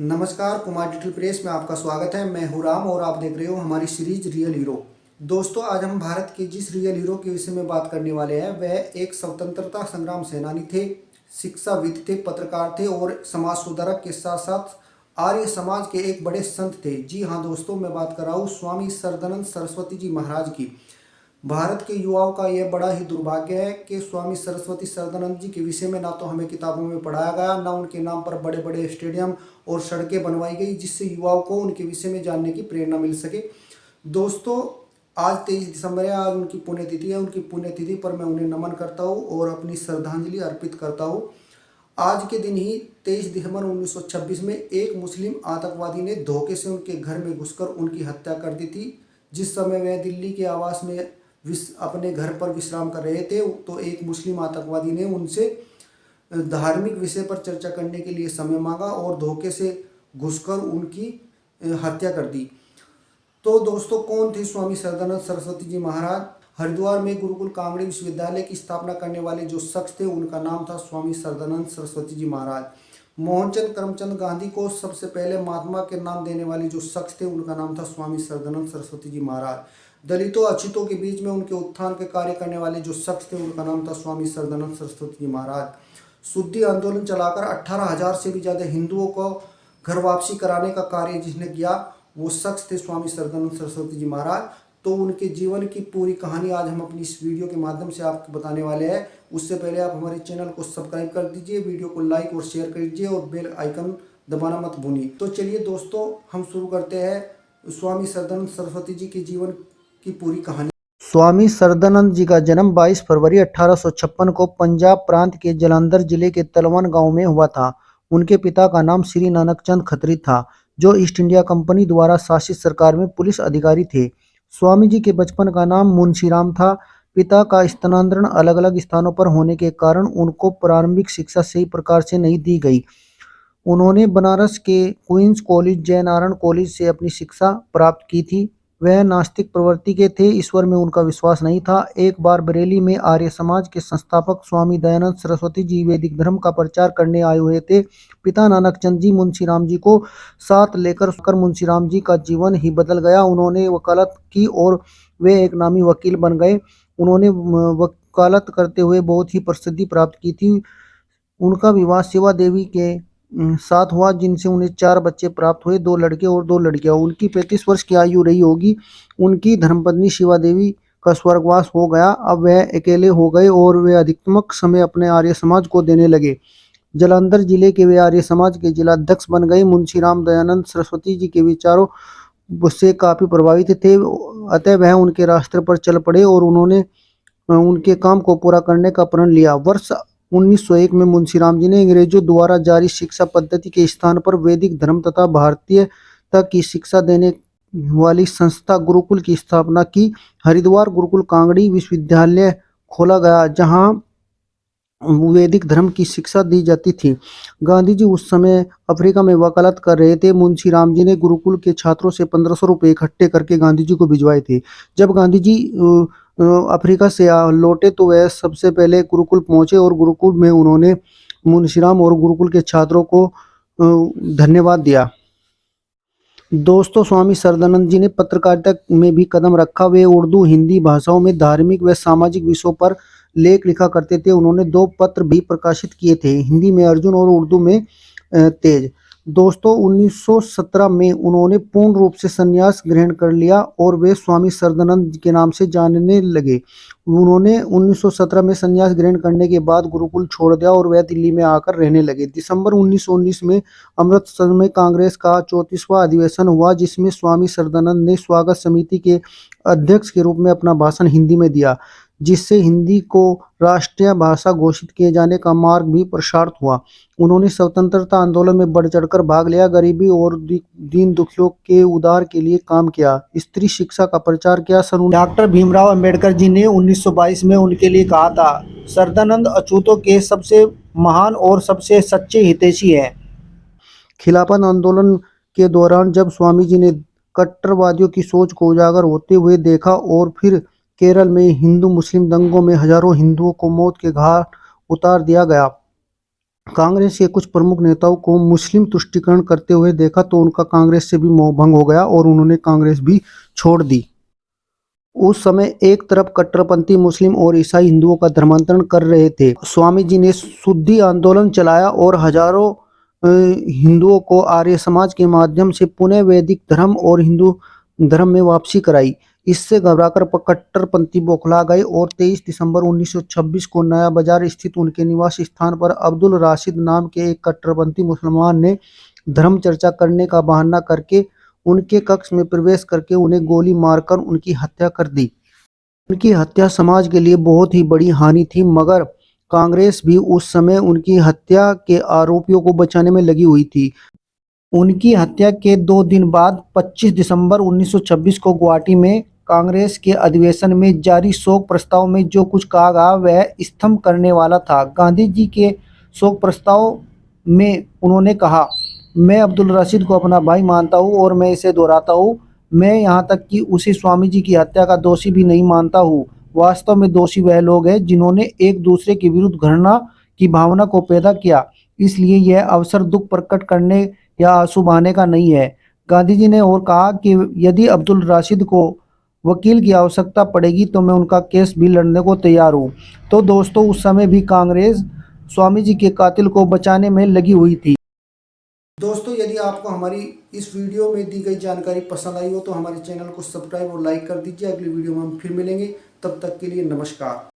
नमस्कार, Kumar digital press में आपका स्वागत है। मैं हूं राम और आप देख रहे हो हमारी सीरीज रियल हीरो। दोस्तों, आज हम भारत के जिस रियल हीरो के विषय में बात करने वाले हैं वह एक स्वतंत्रता संग्राम सेनानी थे, शिक्षाविद थे, पत्रकार थे और समाज सुधारक के साथ साथ आर्य समाज के एक बड़े संत थे। जी हाँ दोस्तों, मैं बात कर रहा हूँ स्वामी सरदानंद सरस्वती जी महाराज की। भारत के युवाओं का यह बड़ा ही दुर्भाग्य है कि स्वामी सरस्वती सरदानंद जी के विषय में ना तो हमें किताबों में पढ़ाया गया, ना उनके नाम पर बड़े बड़े स्टेडियम और सड़कें बनवाई गई जिससे युवाओं को उनके विषय में जानने की प्रेरणा मिल सके। दोस्तों, आज 23 दिसंबर है, आज उनकी पुण्यतिथि है। उनकी पुण्यतिथि पर मैं उन्हें नमन करता हूँ और अपनी श्रद्धांजलि अर्पित करता हूँ। आज के दिन ही 23 दिसंबर 1926 में एक मुस्लिम आतंकवादी ने धोखे से उनके घर में घुसकर उनकी हत्या कर दी थी। जिस समय वह दिल्ली के आवास में अपने घर पर विश्राम कर रहे थे तो एक मुस्लिम आतंकवादी ने उनसे धार्मिक विषय पर चर्चा करने के लिए समय मांगा और धोखे से घुसकर उनकी हत्या कर दी। तो दोस्तों, कौन थे स्वामी सरदानंद सरस्वती जी महाराज? हरिद्वार में गुरुकुल कांगड़ी विश्वविद्यालय की स्थापना करने वाले जो शख्स थे उनका नाम था स्वामी सरदानंद सरस्वती जी महाराज। मोहनचंद करमचंद गांधी को सबसे पहले महात्मा के नाम देने वाले जो शख्स थे उनका नाम था स्वामी सरदानंद सरस्वती जी महाराज। दलितों अछूतों के बीच में उनके उत्थान के कार्य करने वाले जो शख्स थे उनका नाम था स्वामी सरदानंद सरस्वती जी महाराज। शुद्धि आंदोलन चलाकर 18,000 से भी ज्यादा हिंदुओं को घर वापसी कराने का कार्य जिसने किया वो शख्स थे स्वामी सरदानंद सरस्वती जी महाराज। तो उनके जीवन की पूरी कहानी आज हम अपनी इस वीडियो के माध्यम से आपको बताने वाले हैं। उससे पहले आप हमारे चैनल को सब्सक्राइब कर दीजिए, वीडियो को लाइक और शेयर कर दीजिए और बेल आइकन दबाना मत भूलिए। तो चलिए दोस्तों, हम शुरू करते हैं स्वामी सरदानंद सरस्वती जी के जीवन की पूरी कहानी। स्वामी सरदानंद जी का जन्म 22 फरवरी 1856 को पंजाब प्रांत के जालंधर जिले के तलवन गांव में हुआ था। उनके पिता का नाम श्री नानकचंद खत्री था, जो ईस्ट इंडिया कंपनी द्वारा शासित सरकार में पुलिस अधिकारी थे। स्वामी जी के बचपन का नाम मुंशीराम था। पिता का स्थानांतरण अलग अलग स्थानों पर होने के कारण उनको प्रारंभिक शिक्षा सही प्रकार से नहीं दी गई। उन्होंने बनारस के क्वींस कॉलेज, जयनारायण कॉलेज से अपनी शिक्षा प्राप्त की थी। वह नास्तिक प्रवृत्ति के थे, ईश्वर में उनका विश्वास नहीं था। एक बार बरेली में आर्य समाज के संस्थापक स्वामी दयानंद सरस्वती जी वैदिक धर्म का प्रचार करने आए हुए थे। पिता नानकचंद जी मुंशीराम जी को साथ लेकर मुंशीराम जी का जीवन ही बदल गया। उन्होंने वकालत की और वे एक नामी वकील बन गए। उन्होंने वकालत करते हुए बहुत ही प्रसिद्धि प्राप्त की थी। उनका विवाह शिवा देवी के साथ हुआ, जिनसे उन्हें 4 बच्चे प्राप्त हुए, 2 लड़के और 2 लड़कियां। उनकी 35 वर्ष की आयु रही होगी। उनकी धर्मपत्नी शिवा देवी का स्वर्गवास हो गया। अब वह अकेले हो गए और वे अधिकतम समय अपने आर्य समाज को देने लगे। जालंधर जिले के वे आर्य समाज के जिला अध्यक्ष बन गए। मुंशीराम दयानंद सरस्वती जी के विचारों से काफी प्रभावित थे, अतः वह उनके रास्ते पर चल पड़े और उन्होंने उनके काम को पूरा करने का प्रण लिया। वर्ष 1901 में मुंशीराम जी ने अंग्रेजों द्वारा जारी शिक्षा पद्धति के स्थान पर वैदिक धर्म तथा भारतीयता की शिक्षा देने वाली संस्था गुरुकुल की स्थापना की। हरिद्वार गुरुकुल कांगड़ी विश्वविद्यालय खोला गया, जहां वैदिक धर्म की शिक्षा दी जाती थी। गांधी जी उस समय अफ्रीका में वकालत कर रहे थे। मुंशीराम जी ने गुरुकुल के छात्रों से 1500 रुपये इकट्ठे करके गांधी जी को भिजवाए थे। जब गांधी जी अफ्रीका से लौटे तो वह सबसे पहले गुरुकुल पहुंचे और गुरुकुल में उन्होंने मुंशीराम और गुरुकुल के छात्रों को धन्यवाद दिया। दोस्तों, स्वामी सरदानंद जी ने पत्रकारिता में भी कदम रखा। वे उर्दू, हिंदी भाषाओं में धार्मिक व सामाजिक विषयों पर लेख लिखा करते थे। उन्होंने 2 पत्र भी प्रकाशित किए थे, हिंदी में अर्जुन और उर्दू में तेज। दोस्तों, 1917 में उन्होंने पूर्ण रूप से संन्यास ग्रहण कर लिया और वे स्वामी सरदानंद के नाम से जानने लगे। उन्होंने 1917 में संन्यास ग्रहण करने के बाद गुरुकुल छोड़ दिया और वह दिल्ली में आकर रहने लगे। दिसंबर 1919 में अमृतसर में कांग्रेस का 34वां अधिवेशन हुआ, जिसमें स्वामी सरदानंद ने स्वागत समिति के अध्यक्ष के रूप में अपना भाषण हिंदी में दिया, जिससे हिंदी को राष्ट्रीय भाषा घोषित किए जाने का मार्ग भी प्रशस्त हुआ। उन्होंने स्वतंत्रता आंदोलन में बढ़ चढ़कर भाग लिया, गरीबी और दीन दुखियों के उद्धार के लिए काम किया, स्त्री शिक्षा का प्रचार किया। डॉक्टर भीमराव अंबेडकर जी ने 1922 में उनके लिए कहा था, सरदानंद अछूतों के सबसे महान और सबसे सच्चे हितैषी हैं। खिलाफत आंदोलन के दौरान जब स्वामी जी ने कट्टरवादियों की सोच को उजागर होते हुए देखा और फिर केरल में हिंदू मुस्लिम दंगों में हजारों हिंदुओं को मौत के घाट उतार दिया गया, कांग्रेस के कुछ प्रमुख नेताओं को मुस्लिम तुष्टीकरण करते हुए देखा तो उनका कांग्रेस से भी मोह भंग हो गया और उन्होंने कांग्रेस भी छोड़ दी। उस समय एक तरफ कट्टरपंथी मुस्लिम और ईसाई हिंदुओं का धर्मांतरण कर रहे थे। स्वामी जी ने शुद्धि आंदोलन चलाया और हजारों हिंदुओं को आर्य समाज के माध्यम से पुनः वैदिक धर्म और हिंदू धर्म में वापसी कराई। इससे घबराकर कट्टरपंथी बौखला गए और 23 दिसंबर 1926 को नया बाजार स्थित उनके निवास स्थान पर अब्दुल राशिद नाम के एक कट्टरपंथी मुसलमान ने धर्म चर्चा करने का बहाना करके उनके कक्ष में प्रवेश करके उन्हें गोली मारकर उनकी हत्या कर दी। उनकी हत्या समाज के लिए बहुत ही बड़ी हानि थी, मगर कांग्रेस भी उस समय उनकी हत्या के आरोपियों को बचाने में लगी हुई थी। उनकी हत्या के 2 दिन बाद 25 दिसंबर 1926 को गुवाहाटी में कांग्रेस के अधिवेशन में जारी शोक प्रस्ताव में जो कुछ कहा गया वह स्तंभ करने वाला था। गांधी जी के शोक प्रस्ताव में उन्होंने कहा, मैं अब्दुल रशीद को अपना भाई मानता हूँ और मैं इसे दोहराता हूँ, मैं यहाँ तक कि उसे स्वामी जी की हत्या का दोषी भी नहीं मानता हूँ। वास्तव में दोषी वह लोग हैं जिन्होंने एक दूसरे के विरुद्ध घृणा की भावना को पैदा किया। इसलिए यह अवसर दुख प्रकट करने या आंसू बहाने का नहीं है। गांधी जी ने और कहा कि यदि अब्दुल राशिद को वकील की आवश्यकता पड़ेगी तो मैं उनका केस भी लड़ने को तैयार हूँ। तो दोस्तों, उस समय भी कांग्रेस स्वामी जी के कातिल को बचाने में लगी हुई थी। दोस्तों, यदि आपको हमारी इस वीडियो में दी गई जानकारी पसंद आई हो तो हमारे चैनल को सब्सक्राइब और लाइक कर दीजिए। अगली वीडियो में हम फिर मिलेंगे, तब तक के लिए नमस्कार।